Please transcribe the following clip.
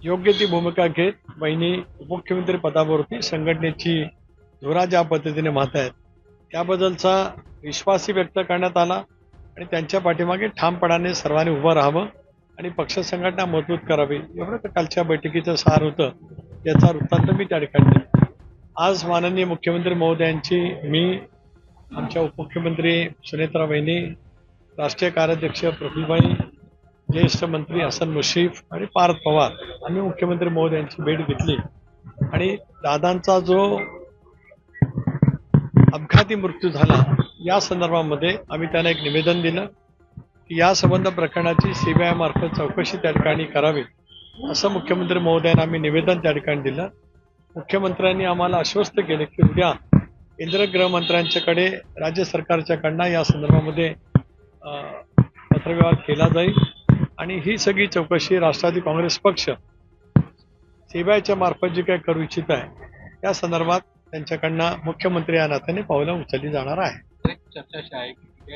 योग्य ती भूमिका घेत वहिनी उपमुख्यमंत्री पदावरती संघटनेची धुरा ज्या पद्धतीने मात आहेत त्याबद्दलचा विश्वासही व्यक्त करण्यात आला आणि त्यांच्या पाठीमागे ठामपणाने सर्वांनी उभं राहावं आणि पक्ष संघटना मजबूत करावी एवढं तर कालच्या बैठकीचं सार होतं. याचा वृत्तांत मी त्या ठिकाणी दिला. आज माननीय मुख्यमंत्री महोदयांची मी, आमच्या उपमुख्यमंत्री सुनेत्रा वहिनी, राष्ट्रीय कार्याध्यक्ष प्रफुल्लभाई, ज्येष्ठ मंत्री हसन मुश्रीफ आणि पार्थ पवार आम्ही मुख्यमंत्री महोदयांची भेट घेतली आणि दादांचा जो अपघाती मृत्यू झाला या संदर्भामध्ये आम्ही त्यांना एक निवेदन दिलं की या संबंध प्रकरणाची सीबीआय मार्फत चौकशी त्या ठिकाणी करावी असं मुख्यमंत्री महोदयांना आम्ही निवेदन त्या ठिकाणी दिलं. मुख्यमंत्र्यांनी आम्हाला आश्वस्त केले की उद्या केंद्र गृहमंत्र्यांच्याकडे राज्य सरकारच्याकडनं या संदर्भामध्ये पत्रव्यवहार केला जाईल आणि ही सगळी चौकशी राष्ट्रवादी काँग्रेस पक्ष सीबीआयच्या मार्फत जी काही करू इच्छित आहे त्या संदर्भात त्यांच्याकडनं मुख्यमंत्री या नात्याने पावलं उचलली जाणार आहे. चर्चा अशी आहे की